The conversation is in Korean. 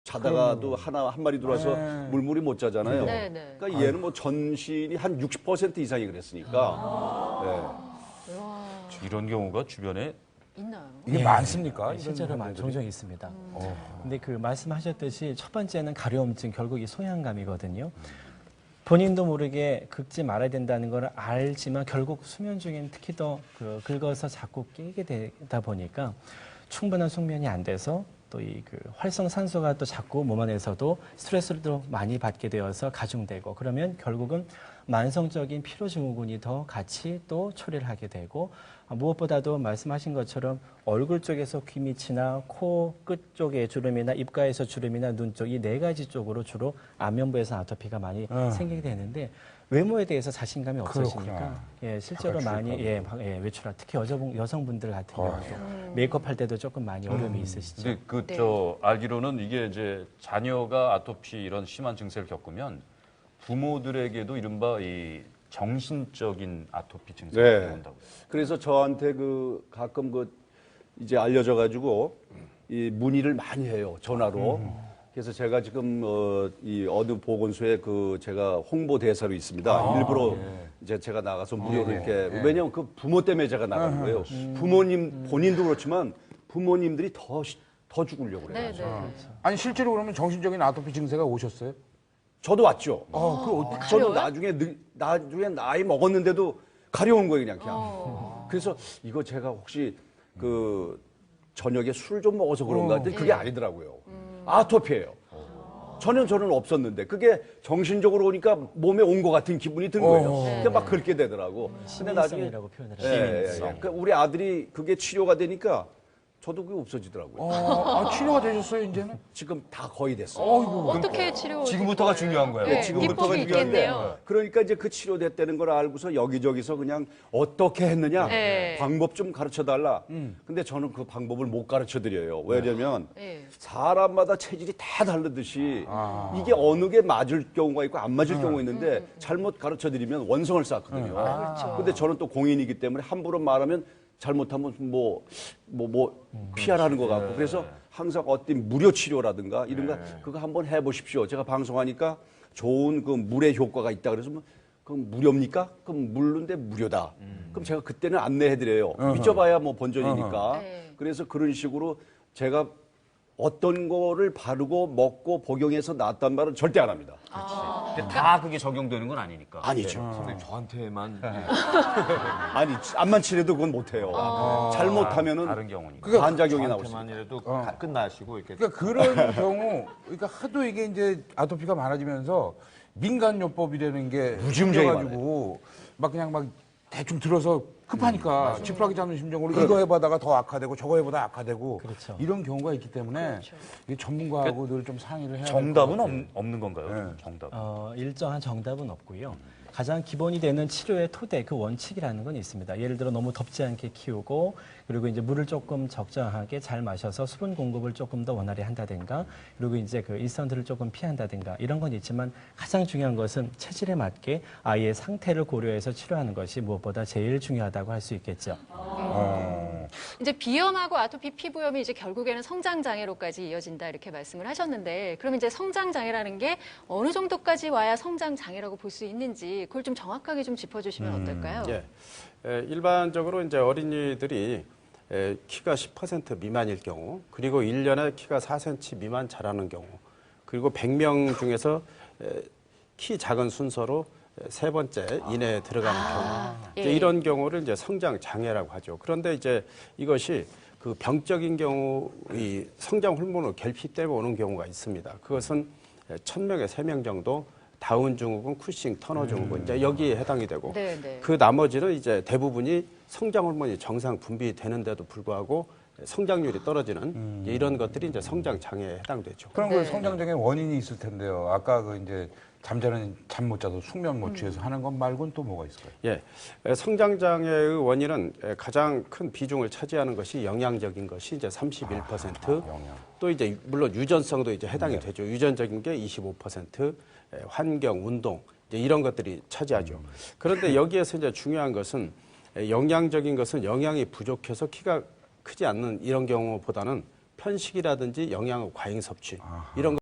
자다가도 한 마리 들어와서 물물이 못 자잖아요. 네네. 그러니까 얘는 뭐 전신이 한 60% 이상이 그랬으니까. 이런 경우가 주변에 있나요? 이게 많습니까? 실제로 종종 있습니다. 근데 그 말씀하셨듯이 첫 번째는 가려움증, 결국 이 소양감이거든요. 본인도 모르게 긁지 말아야 된다는 걸 알지만 결국 수면 중에는 특히 더 긁어서 자꾸 깨게 되다 보니까 충분한 숙면이 안 돼서 또 이 활성산소가 또 자꾸 몸 안에서도 스트레스를 또 많이 받게 되어서 가중되고 그러면 결국은 만성적인 피로증후군이 더 같이 또 초래를 하게 되고 무엇보다도 말씀하신 것처럼 얼굴 쪽에서 귀 밑이나 코 끝 쪽에 주름이나 입가에서 주름이나 눈 쪽 이 네 가지 쪽으로 주로 안면부에서 아토피가 많이 생기게 되는데 외모에 대해서 자신감이 없으시니까 실제로 많이 외출할 특히 여성분들 같은 경우도 메이크업 할 때도 조금 많이 어려움이 있으시죠. 근데 알기로는 이게 이제 자녀가 아토피 이런 심한 증세를 겪으면 부모들에게도 이른바 이 정신적인 아토피 증세가 네. 온다고요. 그래서 저한테 가끔 이제 알려져가지고 이 문의를 많이 해요, 전화로. 그래서 제가 지금 이 어느 보건소에 제가 홍보 대사로 있습니다. 일부러 이제 제가 나가서 무료로 이렇게 왜냐면 그 부모 때문에 제가 나간 거예요. 부모님 본인도 그렇지만 부모님들이 더 죽으려고 그래요. 네네. 아니 실제로 그러면 정신적인 아토피 증세가 오셨어요? 저도 왔죠. 그 저도 나중에 나이 먹었는데도 가려운 거예요, 그냥. 그래서 이거 제가 혹시 저녁에 술 좀 먹어서 그런가 했더니 그게 아니더라고요. 아토피예요. 전혀 저는 없었는데 그게 정신적으로 오니까 몸에 온 것 같은 기분이 든 거예요. 그러니까 막 긁게 되더라고. 근데 나중에 시민성이라고 표현을 하죠. 그러니까 우리 아들이 그게 치료가 되니까 저도 그게 없어지더라고요. 치료가 되셨어요 이제는? 지금 다 거의 됐어요. 어떻게 치료? 지금부터가 중요한 거예요. 네, 지금부터가 비법이 중요한데 있겠네요. 그러니까 이제 그 치료됐다는 걸 알고서 여기저기서 그냥 어떻게 했느냐 네. 방법 좀 가르쳐 달라. 근데 저는 그 방법을 못 가르쳐 드려요. 왜냐면 네. 사람마다 체질이 다 다르듯이 이게 어느 게 맞을 경우가 있고 안 맞을 경우가 있는데 잘못 가르쳐 드리면 원성을 쌓거든요. 그렇죠. 근데 저는 또 공인이기 때문에 함부로 말하면 잘못하면 피하라는 것 같고 그래서 항상 어떤 무료 치료라든가 이런 거 그거 한번 해보십시오. 제가 방송하니까 좋은 그 물의 효과가 있다 그래서 그럼 무료입니까? 그럼 물론데 무료다. 그럼 제가 그때는 안내해드려요. 믿어봐야 뭐 본전이니까. 네. 그래서 그런 식으로 제가 어떤 거를 바르고 먹고 복용해서 낫단 말은 절대 안 합니다. 근데 다 그게 적용되는 건 아니니까. 아니죠. 선생님 저한테만 아니 암만 치료도 그건 못해요. 잘못하면은 다른 경우니까. 반작용이 나올 수 있어요. 저한테만이라도 끝나시고 이렇게 그러니까 그런 경우, 그러니까 하도 이게 이제 아토피가 많아지면서 민간요법이라는 게 무지무지하게 생겨가지고 막 그냥 막 대충 들어서 급하니까 지푸라기 잡는 심정으로 이거 해보다가 더 악화되고 저거 해보다 악화되고 그렇죠. 이런 경우가 있기 때문에 이게 전문가하고 늘 좀 상의를 해야 정답은 없는 건가요? 정답. 일정한 정답은 없고요. 가장 기본이 되는 치료의 토대, 그 원칙이라는 건 있습니다. 예를 들어 너무 덥지 않게 키우고 그리고 이제 물을 조금 적정하게 잘 마셔서 수분 공급을 조금 더 원활히 한다든가 그리고 이제 그 일선들을 조금 피한다든가 이런 건 있지만 가장 중요한 것은 체질에 맞게 아이의 상태를 고려해서 치료하는 것이 무엇보다 제일 중요하다고 할 수 있겠죠. 이제 비염하고 아토피 피부염이 이제 결국에는 성장 장애로까지 이어진다 이렇게 말씀을 하셨는데 그럼 이제 성장 장애라는 게 어느 정도까지 와야 성장 장애라고 볼 수 있는지 그걸 좀 정확하게 좀 짚어주시면 어떨까요? 예. 일반적으로 이제 어린이들이 키가 10% 미만일 경우, 그리고 1년에 키가 4cm 미만 자라는 경우, 그리고 100명 중에서 키 작은 순서로 세 번째 이내에 들어가는 경우, 이제 이런 경우를 이제 성장 장애라고 하죠. 그런데 이제 이것이 그 병적인 경우, 이 성장 호르몬의 결핍 때문에 오는 경우가 있습니다. 그것은 1000명에 3명 정도 다운 증후군, 쿠싱, 터너 증후군 이제 여기에 해당이 되고 네네. 그 나머지는 이제 대부분이 성장 호르몬이 정상 분비되는데도 불구하고 성장률이 떨어지는 이제 이런 것들이 이제 성장 장애에 해당되죠. 그럼 그 성장장애 원인이 있을 텐데요. 아까 그 이제 잠자는 잠 못 자도 숙면 못 취해서 하는 것 말고는 또 뭐가 있을까요? 예, 성장 장애의 원인은 가장 큰 비중을 차지하는 것이 영양적인 것이 이제 31%, 또 이제 물론 유전성도 이제 해당이 되죠. 유전적인 게 25%, 환경, 운동 이제 이런 것들이 차지하죠. 그런데 여기에서 이제 중요한 것은 영양적인 것은 영양이 부족해서 키가 크지 않는 이런 경우보다는 편식이라든지 영양 과잉 섭취 이런